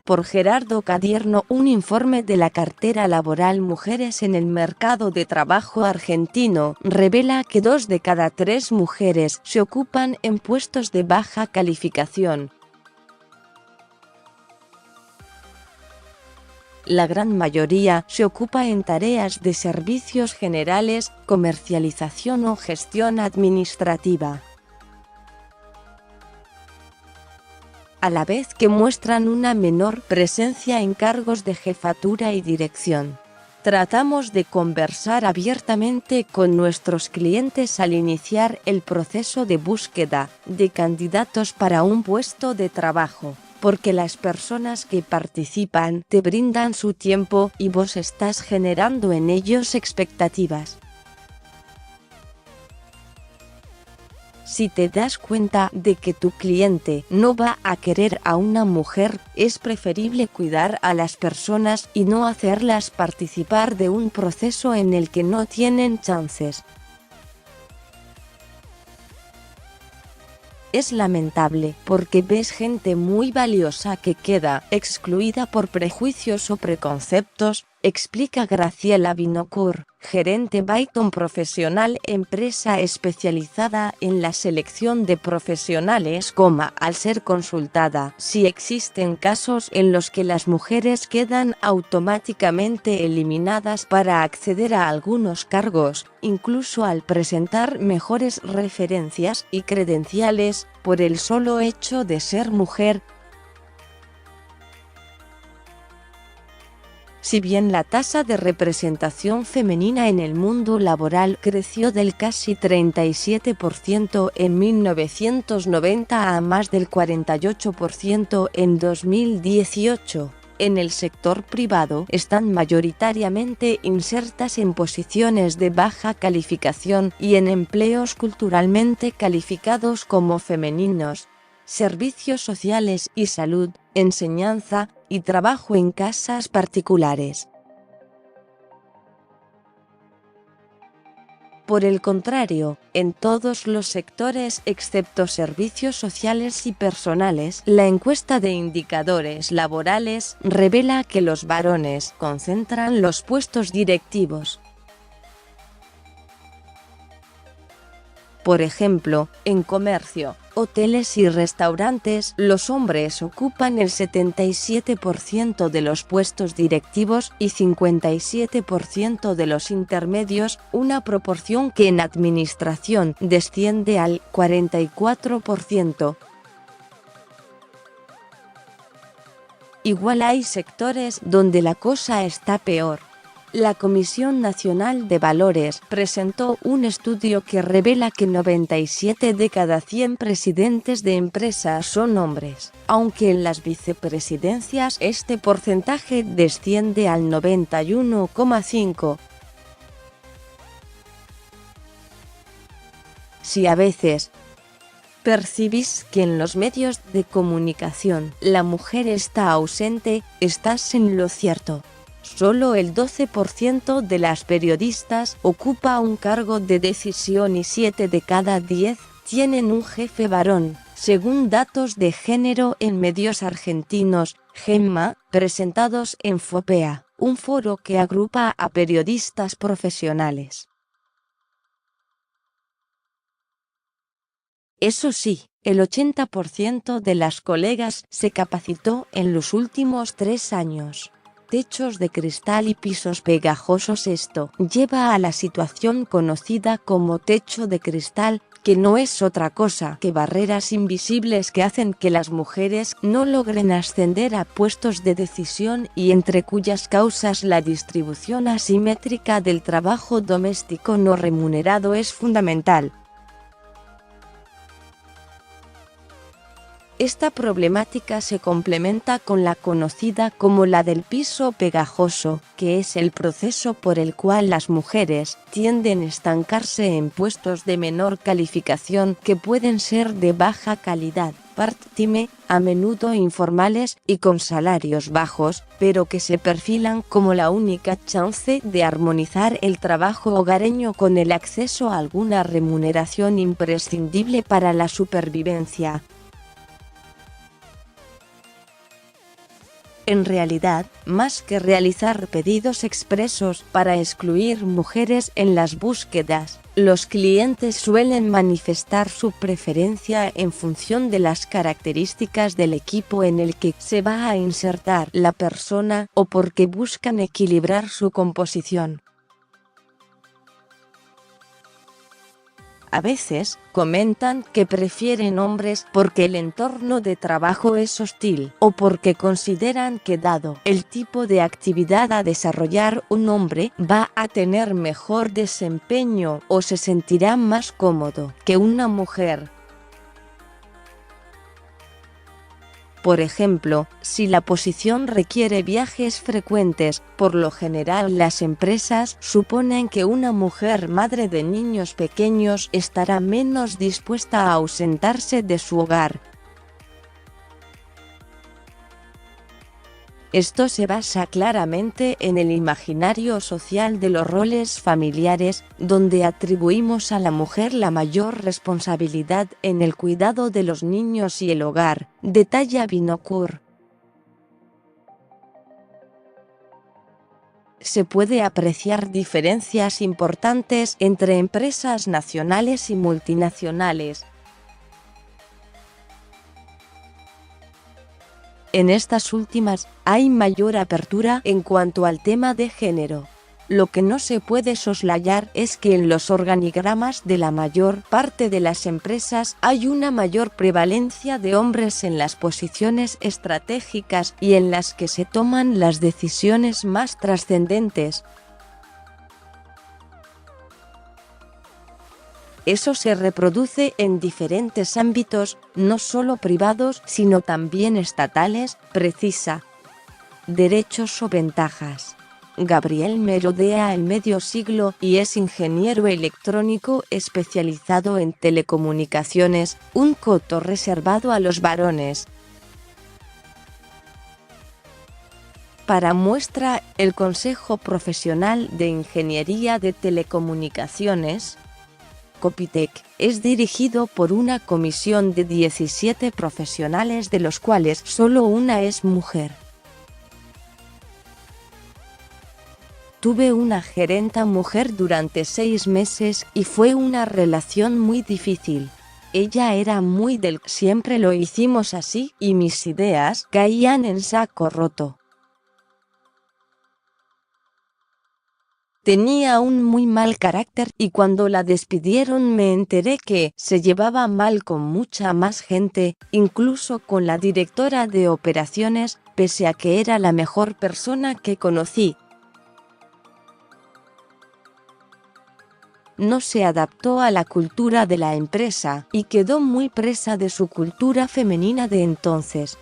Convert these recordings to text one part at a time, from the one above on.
por Gerardo Cadierno, un informe de la cartera laboral Mujeres en el mercado de trabajo argentino revela que 2 de cada 3 mujeres se ocupan en puestos de baja calificación. La gran mayoría se ocupa en tareas de servicios generales, comercialización o gestión administrativa, a la vez que muestran una menor presencia en cargos de jefatura y dirección. Tratamos de conversar abiertamente con nuestros clientes al iniciar el proceso de búsqueda de candidatos para un puesto de trabajo, porque las personas que participan te brindan su tiempo y vos estás generando en ellos expectativas. Si te das cuenta de que tu cliente no va a querer a una mujer, es preferible cuidar a las personas y no hacerlas participar de un proceso en el que no tienen chances. Es lamentable, porque ves gente muy valiosa que queda excluida por prejuicios o preconceptos, explica Graciela Vinocourt, gerente Byton Profesional, empresa especializada en la selección de profesionales, al ser consultada si existen casos en los que las mujeres quedan automáticamente eliminadas para acceder a algunos cargos, incluso al presentar mejores referencias y credenciales, por el solo hecho de ser mujer. Si bien la tasa de representación femenina en el mundo laboral creció del casi 37% en 1990 a más del 48% en 2018, en el sector privado están mayoritariamente insertas en posiciones de baja calificación y en empleos culturalmente calificados como femeninos, servicios sociales y salud, enseñanza y trabajo en casas particulares. Por el contrario, en todos los sectores excepto servicios sociales y personales, la encuesta de indicadores laborales revela que los varones concentran los puestos directivos. Por ejemplo, en comercio, hoteles y restaurantes, los hombres ocupan el 77% de los puestos directivos y 57% de los intermedios, una proporción que en administración desciende al 44%. Igual hay sectores donde la cosa está peor. La Comisión Nacional de Valores presentó un estudio que revela que 97 de cada 100 presidentes de empresas son hombres, aunque en las vicepresidencias este porcentaje desciende al 91,5%. Si a veces percibís que en los medios de comunicación la mujer está ausente, estás en lo cierto. Solo el 12% de las periodistas ocupa un cargo de decisión y 7 de cada 10 tienen un jefe varón, según datos de género en medios argentinos, GEMMA, presentados en FOPEA, un foro que agrupa a periodistas profesionales. Eso sí, el 80% de las colegas se capacitó en los últimos 3 años. Techos de cristal y pisos pegajosos. Esto lleva a la situación conocida como techo de cristal, que no es otra cosa que barreras invisibles que hacen que las mujeres no logren ascender a puestos de decisión y entre cuyas causas la distribución asimétrica del trabajo doméstico no remunerado es fundamental. Esta problemática se complementa con la conocida como la del piso pegajoso, que es el proceso por el cual las mujeres tienden a estancarse en puestos de menor calificación que pueden ser de baja calidad, part-time, a menudo informales y con salarios bajos, pero que se perfilan como la única chance de armonizar el trabajo hogareño con el acceso a alguna remuneración imprescindible para la supervivencia. En realidad, más que realizar pedidos expresos para excluir mujeres en las búsquedas, los clientes suelen manifestar su preferencia en función de las características del equipo en el que se va a insertar la persona o porque buscan equilibrar su composición. A veces, comentan que prefieren hombres porque el entorno de trabajo es hostil o porque consideran que dado el tipo de actividad a desarrollar un hombre va a tener mejor desempeño o se sentirá más cómodo que una mujer. Por ejemplo, si la posición requiere viajes frecuentes, por lo general las empresas suponen que una mujer madre de niños pequeños estará menos dispuesta a ausentarse de su hogar. Esto se basa claramente en el imaginario social de los roles familiares, donde atribuimos a la mujer la mayor responsabilidad en el cuidado de los niños y el hogar, detalla Vinokur. Se puede apreciar diferencias importantes entre empresas nacionales y multinacionales. En estas últimas, hay mayor apertura en cuanto al tema de género. Lo que no se puede soslayar es que en los organigramas de la mayor parte de las empresas hay una mayor prevalencia de hombres en las posiciones estratégicas y en las que se toman las decisiones más trascendentes. Eso se reproduce en diferentes ámbitos, no solo privados, sino también estatales, precisa. Derechos o ventajas. Gabriel merodea el medio siglo y es ingeniero electrónico especializado en telecomunicaciones, un coto reservado a los varones. Para muestra, el Consejo Profesional de Ingeniería de Telecomunicaciones, Copitec, es dirigido por una comisión de 17 profesionales de los cuales solo una es mujer. Tuve una gerenta mujer durante 6 meses y fue una relación muy difícil. Ella era muy del siempre lo hicimos así y mis ideas caían en saco roto. Tenía un muy mal carácter y cuando la despidieron me enteré que se llevaba mal con mucha más gente, incluso con la directora de operaciones, pese a que era la mejor persona que conocí. No se adaptó a la cultura de la empresa y quedó muy presa de su cultura femenina de entonces.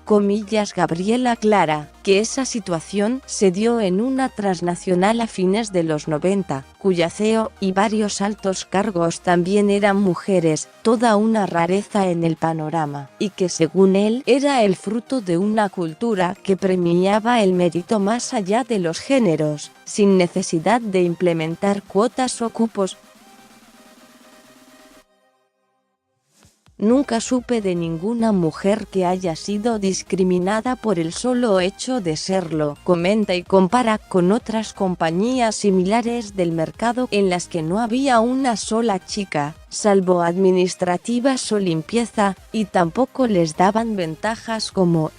Comillas Gabriela aclara que esa situación se dio en una transnacional a fines de los 90, cuya CEO y varios altos cargos también eran mujeres, toda una rareza en el panorama, y que según él era el fruto de una cultura que premiaba el mérito más allá de los géneros, sin necesidad de implementar cuotas o cupos. Nunca supe de ninguna mujer que haya sido discriminada por el solo hecho de serlo, comenta y compara con otras compañías similares del mercado en las que no había una sola chica, salvo administrativas o limpieza, y tampoco les daban ventajas como,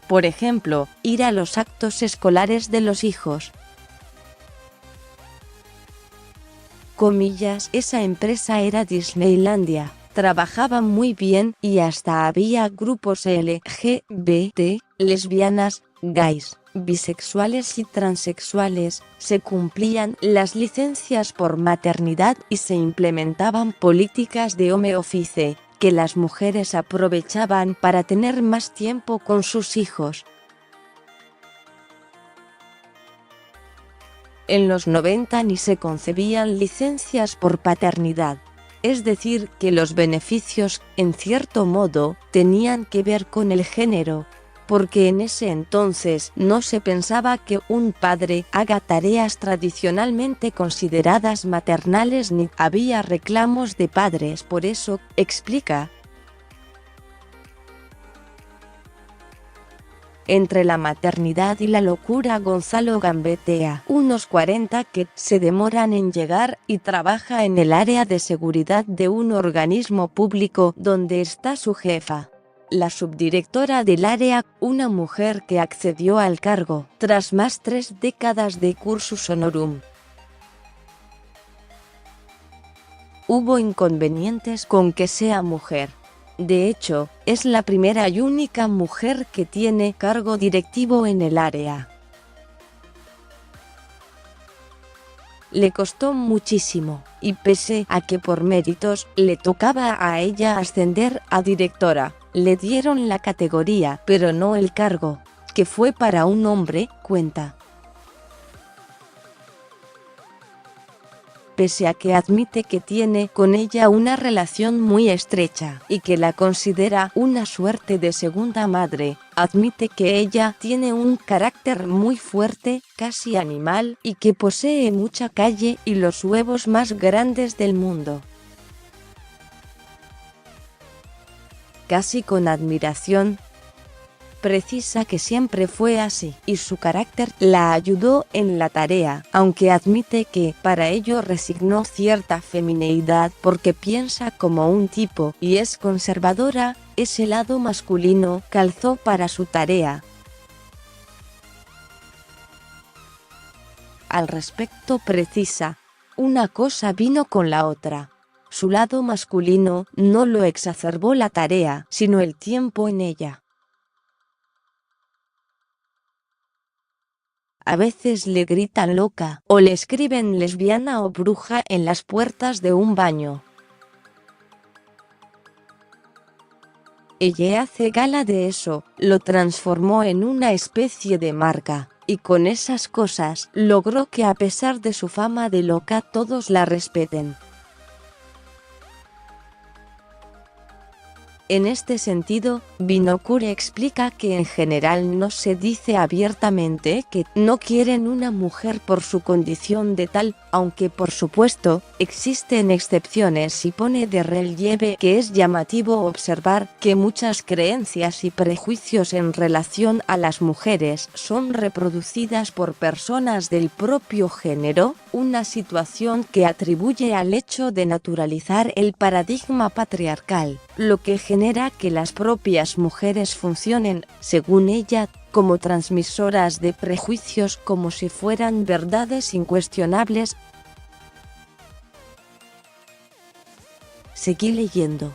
por ejemplo, ir a los actos escolares de los hijos. Comillas, esa empresa era Disneylandia. Trabajaban muy bien y hasta había grupos LGBT, lesbianas, gays, bisexuales y transexuales, se cumplían las licencias por maternidad y se implementaban políticas de home office, que las mujeres aprovechaban para tener más tiempo con sus hijos. En los 90 ni se concebían licencias por paternidad. Es decir, que los beneficios, en cierto modo, tenían que ver con el género, porque en ese entonces no se pensaba que un padre haga tareas tradicionalmente consideradas maternales ni había reclamos de padres por eso, explica. entre la maternidad y la locura. Gonzalo gambetea unos 40 que se demoran en llegar y trabaja en el área de seguridad de un organismo público donde está su jefa, la subdirectora del área, una mujer que accedió al cargo tras más 3 décadas de cursus honorum. Hubo inconvenientes con que sea mujer. De hecho, es la primera y única mujer que tiene cargo directivo en el área. Le costó muchísimo, y pese a que por méritos le tocaba a ella ascender a directora, le dieron la categoría, pero no el cargo, que fue para un hombre, cuenta. Pese a que admite que tiene con ella una relación muy estrecha y que la considera una suerte de segunda madre, admite que ella tiene un carácter muy fuerte, casi animal, y que posee mucha calle y los huevos más grandes del mundo. Casi con admiración, precisa que siempre fue así, y su carácter la ayudó en la tarea, aunque admite que para ello resignó cierta femineidad porque piensa como un tipo y es conservadora. Ese lado masculino calzó para su tarea. Al respecto precisa, una cosa vino con la otra. Su lado masculino no lo exacerbó la tarea, sino el tiempo en ella. A veces le gritan loca, o le escriben lesbiana o bruja en las puertas de un baño. Ella hace gala de eso, lo transformó en una especie de marca, y con esas cosas logró que a pesar de su fama de loca todos la respeten. En este sentido, Binocure explica que en general no se dice abiertamente que no quieren una mujer por su condición de tal, aunque por supuesto, existen excepciones, y pone de relieve que es llamativo observar que muchas creencias y prejuicios en relación a las mujeres son reproducidas por personas del propio género, una situación que atribuye al hecho de naturalizar el paradigma patriarcal, lo que genera que las propias mujeres funcionen, según ella, como transmisoras de prejuicios como si fueran verdades incuestionables. Seguí leyendo.